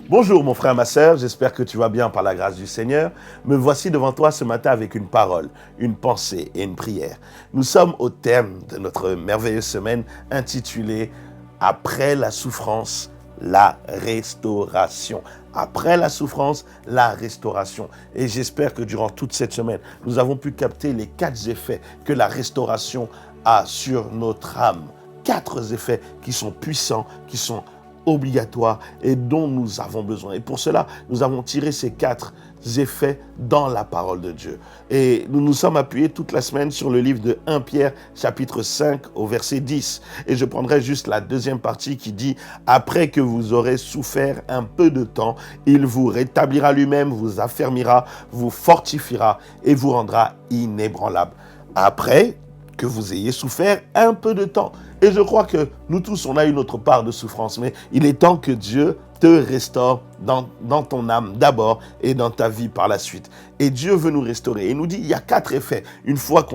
Bonjour mon frère, ma sœur, j'espère que tu vas bien par la grâce du Seigneur. Me voici devant toi ce matin avec une parole, une pensée et une prière. Nous sommes au terme de notre merveilleuse semaine intitulée « Après la souffrance, la restauration ». Après la souffrance, la restauration. Et j'espère que durant toute cette semaine, nous avons pu capter les 4 effets que la restauration a sur notre âme. 4 effets qui sont puissants, qui sont obligatoires et dont nous avons besoin. Et pour cela, nous avons tiré ces 4 effets dans la parole de Dieu. Et nous nous sommes appuyés toute la semaine sur le livre de 1 Pierre, chapitre 5, au verset 10. Et je prendrai juste la deuxième partie qui dit « Après que vous aurez souffert un peu de temps, il vous rétablira lui-même, vous affermira, vous fortifiera et vous rendra inébranlable. » Après que vous ayez souffert un peu de temps. Et je crois que nous tous, on a eu notre part de souffrance, mais il est temps que Dieu te restaure dans ton âme d'abord et dans ta vie par la suite. Et Dieu veut nous restaurer. Et il nous dit, il y a 4 effets, une fois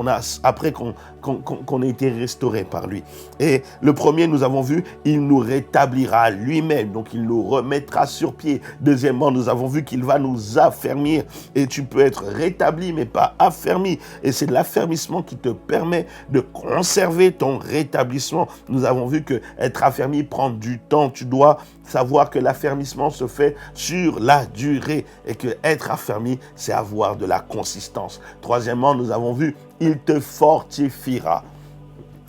après qu'on a été restauré par lui. Et le premier, nous avons vu, il nous rétablira lui-même, donc il nous remettra sur pied. Deuxièmement, nous avons vu qu'il va nous affermir. Et tu peux être rétabli, mais pas affermi. Et c'est l'affermissement qui te permet de conserver ton rétablissement. Nous avons vu que être affermi prend du temps. Tu dois savoir que l'affermissement se fait sur la durée et que être affermi, c'est avoir de la consistance. Troisièmement, nous avons vu, il te fortifiera.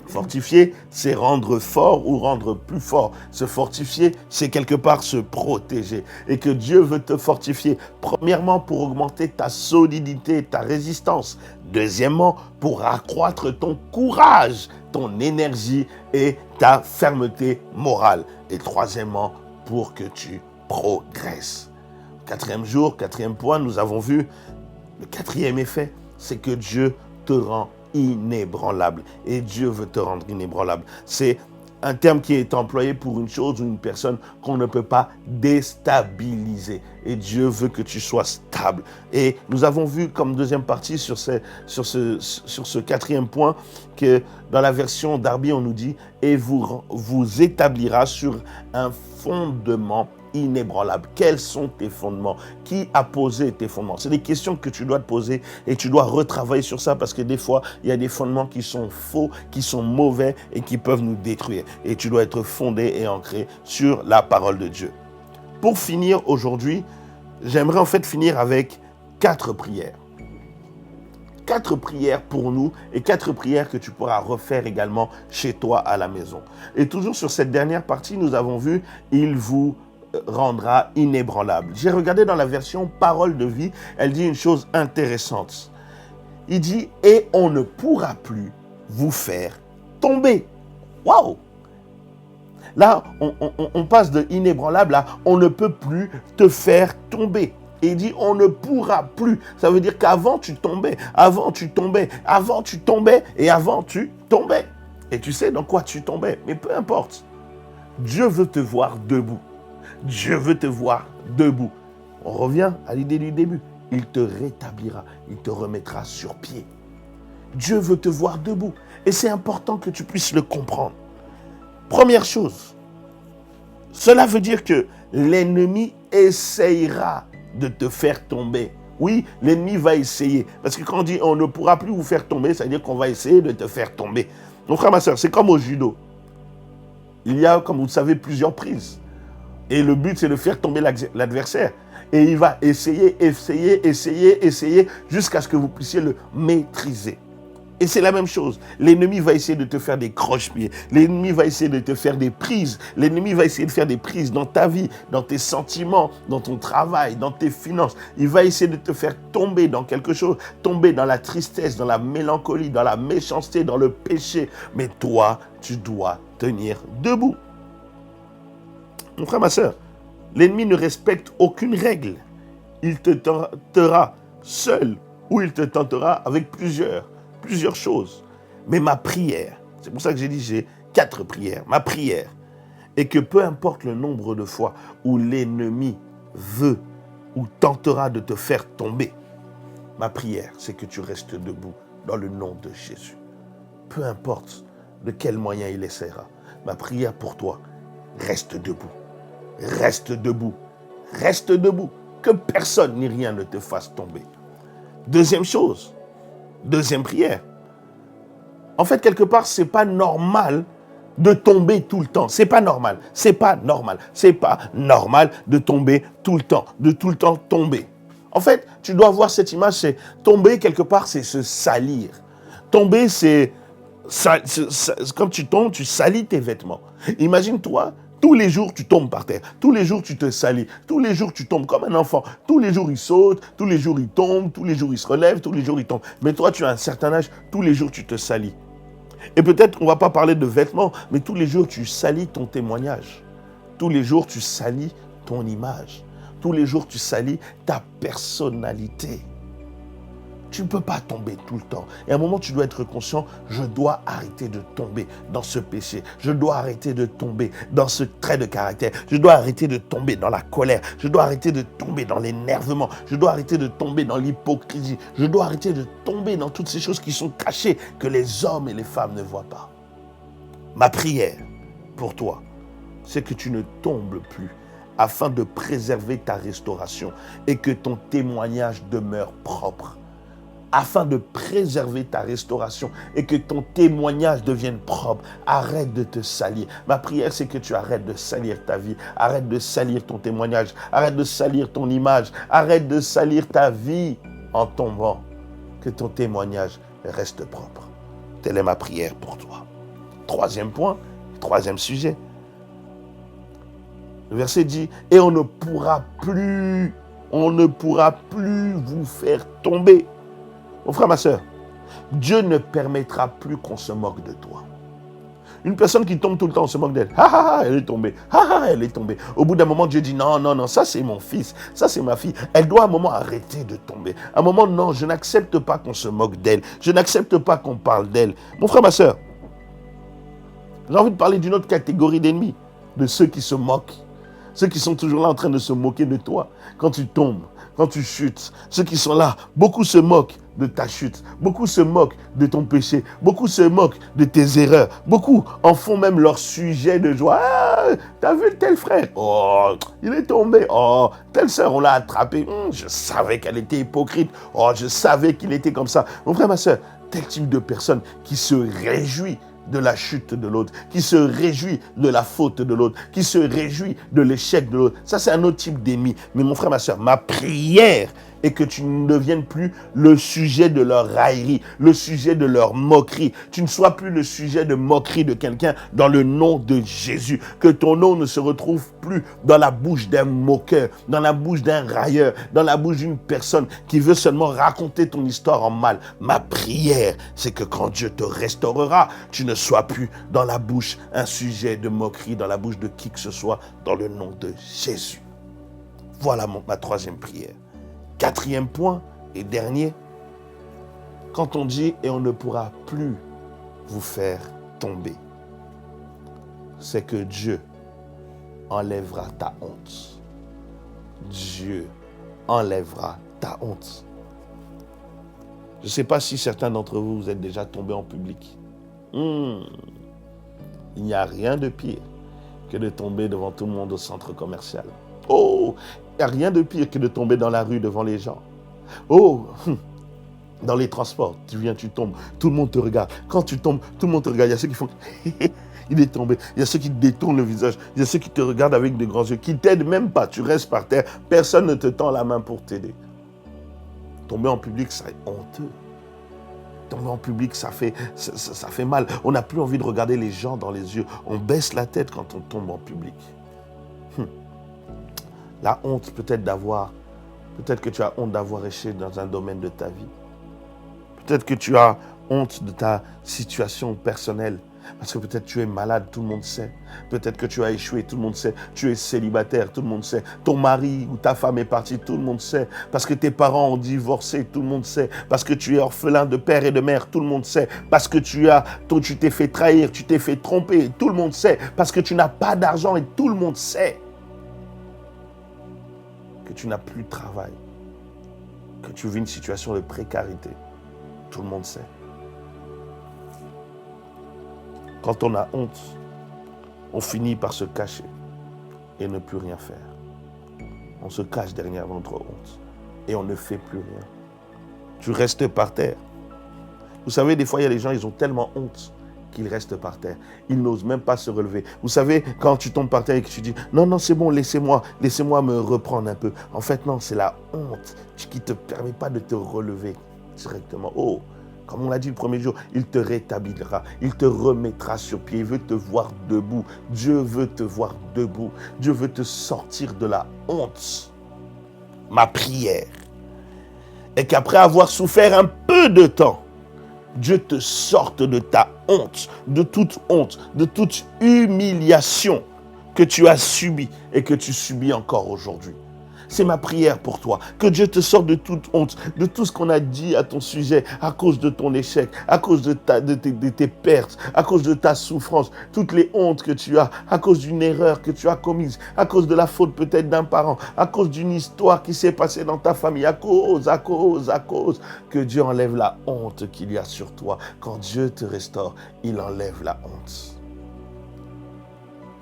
Fortifier, c'est rendre fort ou rendre plus fort. Se fortifier, c'est quelque part se protéger. Et que Dieu veut te fortifier, premièrement, pour augmenter ta solidité, ta résistance. Deuxièmement, pour accroître ton courage, ton énergie et ta fermeté morale. Et troisièmement, pour que tu progresses. 4e jour, 4e point, nous avons vu le 4e effet, c'est que Dieu te rend inébranlable. Et Dieu veut te rendre inébranlable. C'est un terme qui est employé pour une chose ou une personne qu'on ne peut pas déstabiliser. Et Dieu veut que tu sois stable. Et nous avons vu comme deuxième partie sur ce 4e point que dans la version Darby, on nous dit « Et vous établira sur un fondement inébranlable. » Quels sont tes fondements? Qui a posé tes fondements? C'est des questions que tu dois te poser et tu dois retravailler sur ça parce que des fois, il y a des fondements qui sont faux, qui sont mauvais et qui peuvent nous détruire. Et tu dois être fondé et ancré sur la parole de Dieu. Pour finir aujourd'hui, j'aimerais en fait finir avec 4 prières. 4 prières pour nous et 4 prières que tu pourras refaire également chez toi à la maison. Et toujours sur cette dernière partie, nous avons vu, il vous rendra inébranlable. J'ai regardé dans la version Parole de vie, elle dit une chose intéressante. Il dit, et on ne pourra plus vous faire tomber. Waouh! Là, on passe de inébranlable à on ne peut plus te faire tomber. Et il dit, on ne pourra plus. Ça veut dire qu'avant, tu tombais, avant, tu tombais, avant, tu tombais, et avant, tu tombais. Et tu sais dans quoi tu tombais, mais peu importe. Dieu veut te voir debout. Dieu veut te voir debout. On revient à l'idée du début. Il te rétablira, il te remettra sur pied. Dieu veut te voir debout. Et c'est important que tu puisses le comprendre. Première chose, cela veut dire que l'ennemi essayera de te faire tomber. Oui, l'ennemi va essayer. Parce que quand on dit on ne pourra plus vous faire tomber, ça veut dire qu'on va essayer de te faire tomber. Donc frère, ma soeur, c'est comme au judo. Il y a, comme vous le savez, plusieurs prises. Et le but, c'est de faire tomber l'adversaire. Et il va essayer, jusqu'à ce que vous puissiez le maîtriser. Et c'est la même chose. L'ennemi va essayer de te faire des croche-pieds. L'ennemi va essayer de te faire des prises. L'ennemi va essayer de faire des prises dans ta vie, dans tes sentiments, dans ton travail, dans tes finances. Il va essayer de te faire tomber dans quelque chose, tomber dans la tristesse, dans la mélancolie, dans la méchanceté, dans le péché. Mais toi, tu dois tenir debout. Mon frère, ma soeur, l'ennemi ne respecte aucune règle. Il te tentera seul ou il te tentera avec plusieurs choses. Mais ma prière, c'est pour ça que j'ai dit j'ai 4 prières. Ma prière est que peu importe le nombre de fois où l'ennemi veut ou tentera de te faire tomber, ma prière, c'est que tu restes debout dans le nom de Jésus. Peu importe de quel moyen il essaiera, ma prière pour toi, reste debout. Reste debout. Reste debout. Que personne ni rien ne te fasse tomber. Deuxième chose, deuxième prière. En fait, quelque part, c'est pas normal de tomber tout le temps. C'est pas normal. C'est pas normal. C'est pas normal de tomber tout le temps. De tout le temps tomber. En fait, tu dois voir cette image, c'est tomber quelque part, c'est se salir. Tomber, c'est quand tu tombes, tu salis tes vêtements. Imagine-toi, tous les jours, tu tombes par terre. Tous les jours, tu te salis. Tous les jours, tu tombes comme un enfant. Tous les jours, il saute. Tous les jours, il tombe. Tous les jours, il se relève. Tous les jours, il tombe. Mais toi, tu as un certain âge. Tous les jours, tu te salis. Et peut-être qu'on ne va pas parler de vêtements, mais tous les jours, tu salis ton témoignage. Tous les jours, tu salis ton image. Tous les jours, tu salis ta personnalité. Tu ne peux pas tomber tout le temps. Et à un moment, tu dois être conscient, je dois arrêter de tomber dans ce péché. Je dois arrêter de tomber dans ce trait de caractère. Je dois arrêter de tomber dans la colère. Je dois arrêter de tomber dans l'énervement. Je dois arrêter de tomber dans l'hypocrisie. Je dois arrêter de tomber dans toutes ces choses qui sont cachées, que les hommes et les femmes ne voient pas. Ma prière pour toi, c'est que tu ne tombes plus afin de préserver ta restauration et que ton témoignage demeure propre. Afin de préserver ta restauration et que ton témoignage devienne propre. Arrête de te salir. Ma prière, c'est que tu arrêtes de salir ta vie. Arrête de salir ton témoignage. Arrête de salir ton image. Arrête de salir ta vie en tombant. Que ton témoignage reste propre. Telle est ma prière pour toi. Troisième point, troisième sujet. Le verset dit, et on ne pourra plus vous faire tomber. Mon frère, ma soeur, Dieu ne permettra plus qu'on se moque de toi. Une personne qui tombe tout le temps, on se moque d'elle. Ah ah ah, elle est tombée. Ah ah, elle est tombée. Au bout d'un moment, Dieu dit non, non, non, ça c'est mon fils, ça c'est ma fille. Elle doit à un moment arrêter de tomber. À un moment, non, je n'accepte pas qu'on se moque d'elle. Je n'accepte pas qu'on parle d'elle. Mon frère, ma soeur, j'ai envie de parler d'une autre catégorie d'ennemis, de ceux qui se moquent. Ceux qui sont toujours là en train de se moquer de toi. Quand tu tombes, quand tu chutes, ceux qui sont là, beaucoup se moquent de ta chute. Beaucoup se moquent de ton péché. Beaucoup se moquent de tes erreurs. Beaucoup en font même leur sujet de joie. Ah, t'as vu tel frère? Oh, il est tombé. Oh, telle sœur, on l'a attrapé. Je savais qu'elle était hypocrite. Oh, je savais qu'il était comme ça. Mon frère, ma sœur, tel type de personne qui se réjouit de la chute de l'autre, qui se réjouit de la faute de l'autre, qui se réjouit de l'échec de l'autre. Ça, c'est un autre type d'ennemi. Mais mon frère, ma soeur, ma prière est que tu ne deviennes plus le sujet de leur raillerie, le sujet de leur moquerie. Tu ne sois plus le sujet de moquerie de quelqu'un dans le nom de Jésus. Que ton nom ne se retrouve plus dans la bouche d'un moqueur, dans la bouche d'un railleur, dans la bouche d'une personne qui veut seulement raconter ton histoire en mal. Ma prière, c'est que quand Dieu te restaurera, tu ne sois plus dans la bouche un sujet de moquerie, dans la bouche de qui que ce soit, dans le nom de Jésus. Voilà ma troisième prière. Quatrième point et dernier, quand on dit « et on ne pourra plus vous faire tomber », c'est que Dieu enlèvera ta honte. Dieu enlèvera ta honte. Je ne sais pas si certains d'entre vous, vous êtes déjà tombés en public. Il n'y a rien de pire que de tomber devant tout le monde au centre commercial. Oh, il n'y a rien de pire que de tomber dans la rue devant les gens. Oh, dans les transports, tu viens, tu tombes, tout le monde te regarde. Quand tu tombes, tout le monde te regarde. Il y a ceux qui font il est tombé. Il y a ceux qui détournent le visage. Il y a ceux qui te regardent avec de grands yeux, qui ne t'aident même pas. Tu restes par terre. Personne ne te tend la main pour t'aider. Tomber en public, ça est honteux. Tomber en public, ça fait mal. On n'a plus envie de regarder les gens dans les yeux. On baisse la tête quand on tombe en public. La honte peut-être que tu as honte d'avoir échoué dans un domaine de ta vie. Peut-être que tu as honte de ta situation personnelle. Parce que peut-être tu es malade, tout le monde sait. Peut-être que tu as échoué, tout le monde sait. Tu es célibataire, tout le monde sait. Ton mari ou ta femme est parti, tout le monde sait. Parce que tes parents ont divorcé, tout le monde sait. Parce que tu es orphelin de père et de mère, tout le monde sait. Parce que tu t'es fait trahir, tu t'es fait tromper, tout le monde sait. Parce que tu n'as pas d'argent et tout le monde sait. Que tu n'as plus de travail. Que tu vis une situation de précarité. Tout le monde sait. Quand on a honte, on finit par se cacher et ne plus rien faire. On se cache derrière notre honte et on ne fait plus rien. Tu restes par terre. Vous savez, des fois, il y a des gens, ils ont tellement honte qu'ils restent par terre. Ils n'osent même pas se relever. Vous savez, quand tu tombes par terre et que tu dis « Non, non, c'est bon, laissez-moi me reprendre un peu. » En fait, non, c'est la honte qui ne te permet pas de te relever directement. Oh, comme on l'a dit le premier jour, il te rétablira, il te remettra sur pied, il veut te voir debout. Dieu veut te voir debout. Dieu veut te sortir de la honte. Ma prière est qu'après avoir souffert un peu de temps, Dieu te sorte de ta honte, de toute humiliation que tu as subie et que tu subis encore aujourd'hui. C'est ma prière pour toi, que Dieu te sorte de toute honte, de tout ce qu'on a dit à ton sujet, à cause de ton échec, à cause de tes pertes, à cause de ta souffrance, toutes les hontes que tu as, à cause d'une erreur que tu as commise, à cause de la faute peut-être d'un parent, à cause d'une histoire qui s'est passée dans ta famille, à cause, que Dieu enlève la honte qu'il y a sur toi. Quand Dieu te restaure, il enlève la honte.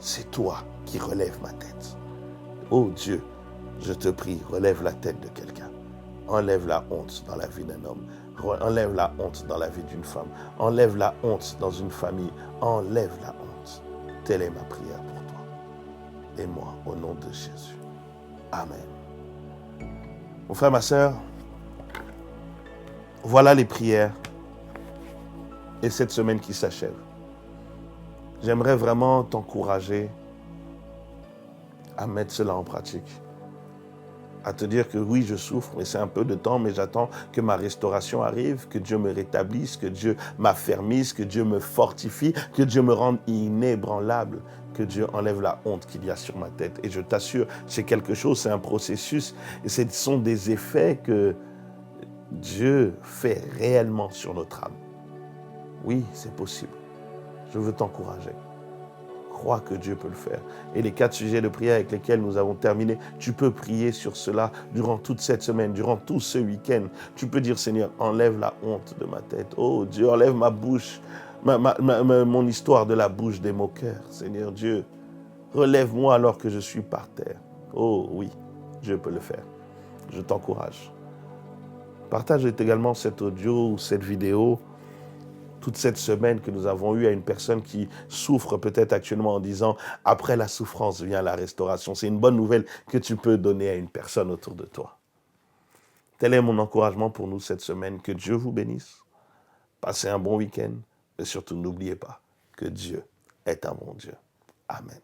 C'est toi qui relèves ma tête. Oh Dieu, je te prie, relève la tête de quelqu'un. Enlève la honte dans la vie d'un homme. Enlève la honte dans la vie d'une femme. Enlève la honte dans une famille. Enlève la honte. Telle est ma prière pour toi. Et moi, au nom de Jésus. Amen. Mon frère, ma sœur, voilà les prières et cette semaine qui s'achève. J'aimerais vraiment t'encourager à mettre cela en pratique. À te dire que oui, je souffre, mais c'est un peu de temps, mais j'attends que ma restauration arrive, que Dieu me rétablisse, que Dieu m'affermisse, que Dieu me fortifie, que Dieu me rende inébranlable, que Dieu enlève la honte qu'il y a sur ma tête. Et je t'assure, c'est quelque chose, c'est un processus, et ce sont des effets que Dieu fait réellement sur notre âme. Oui, c'est possible. Je veux t'encourager. Crois que Dieu peut le faire. Et les 4 sujets de prière avec lesquels nous avons terminé, tu peux prier sur cela durant toute cette semaine, durant tout ce week-end. Tu peux dire, Seigneur, enlève la honte de ma tête. Oh Dieu, enlève ma bouche, mon histoire de la bouche des moqueurs. Seigneur Dieu, relève-moi alors que je suis par terre. Oh oui, Dieu peut le faire. Je t'encourage. Partage également cet audio ou cette vidéo toute cette semaine que nous avons eue à une personne qui souffre peut-être actuellement en disant « Après la souffrance vient la restauration ». C'est une bonne nouvelle que tu peux donner à une personne autour de toi. Tel est mon encouragement pour nous cette semaine. Que Dieu vous bénisse. Passez un bon week-end. Et surtout, n'oubliez pas que Dieu est un bon Dieu. Amen.